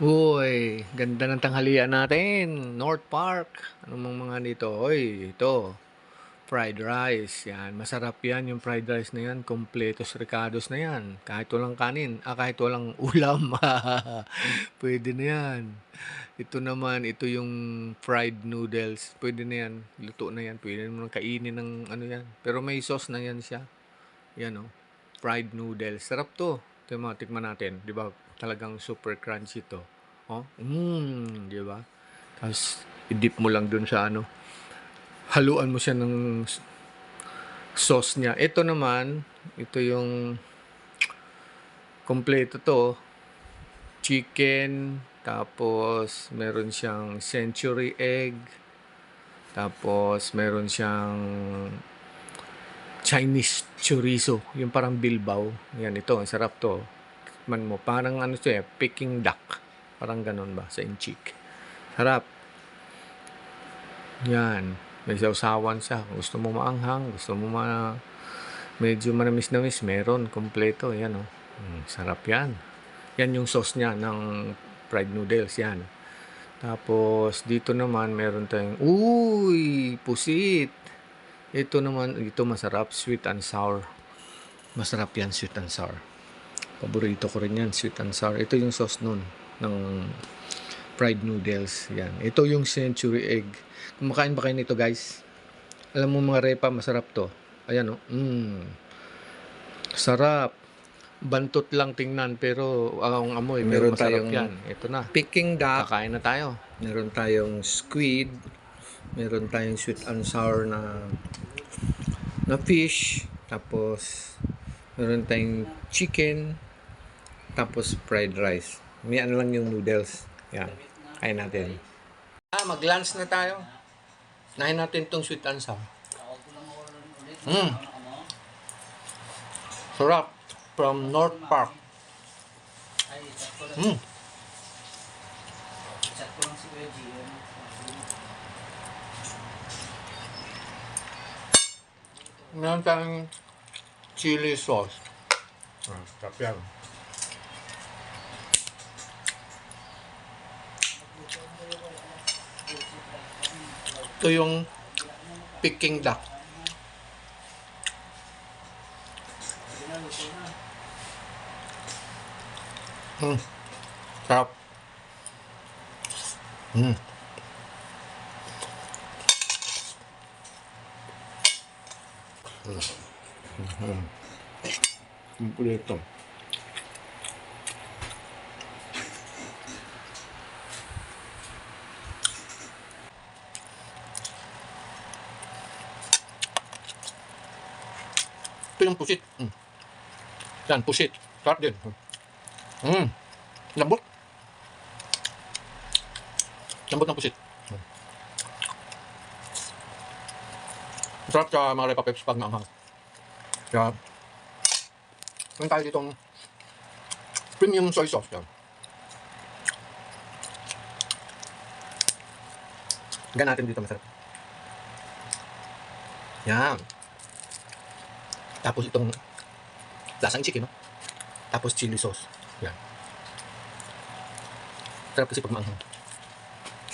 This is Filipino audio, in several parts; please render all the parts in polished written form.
Uy, ganda ng tanghalian natin. North Park. Ano mang mga dito? Oy, ito. Fried rice. Yan. Masarap yan yung fried rice na yan. Kompletos ricados na yan. Kahit walang kanin. Kahit walang ulam. Pwede na yan. Ito naman, ito yung fried noodles. Pwede na yan. Luto na yan. Pwede mo nang kainin ng ano yan. Pero may sauce na yan siya. Yan oh. Fried noodles. Sarap to. Tikman natin. Di ba? Talagang super crunchy to. Oh, di ba? Tapos, i-dip mo lang dun sa ano. Haluan mo siya ng sauce niya. Ito naman, ito yung kompleto to. Chicken, tapos meron siyang century egg, tapos meron siyang Chinese chorizo, yung parang bilbao. Yan, ito, ang sarap to. Man mo, parang ano siya, Peking duck. Parang ganun ba, sa inchik. Sarap. Yan. May sausawan siya. Gusto mo maanghang, gusto mo medyo manamis-namis, meron. Kompleto. Yan, oh. Sarap yan. Yan yung sauce niya ng fried noodles. Yan. Tapos, dito naman, meron tayong, pusit. Ito naman, ito masarap. Sweet and sour. Masarap yan, sweet and sour. Paborito ko rin yan, sweet and sour. Ito yung sauce nun, ng fried noodles. Yan. Ito yung century egg. Kumakain ba kayo nito, guys? Alam mo mga repa, masarap to. Ayan, oh. Sarap. Bantot lang tingnan, pero ang amoy, pero Meron masarap tayong yan. Ito na. Peking duck, Kakain na tayo. meron tayong squid, meron tayong sweet and sour na fish, tapos meron tayong chicken, tapos fried rice. May ano lang yung noodles. Yan. Kain natin. Mag-lunch na tayo. Nahin natin tong sweet and sour. Sarap. From North Park. Meron tayong chili sauce. Sarap yan. Ito yung Peking duck. Sarap. Kompleto. Ito yung pusit. Yan, pusit. Sarap din. Lambot. Lambot ng pusit. Sarap sa mga repa peps pag maanghang. Kaya, meron tayo ditong premium soy sauce. Yan. Hanggang natin dito masarap. Yan. Tapos itong lasang chicken, no? Tapos chili sauce. Yan. Sarap kasi pag maanghang.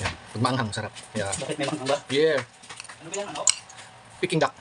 Yan. Pag maanghang, sarap. Kaya, Bakit may manghang ba? yeah. Ano ba yan, ano? Peking duck.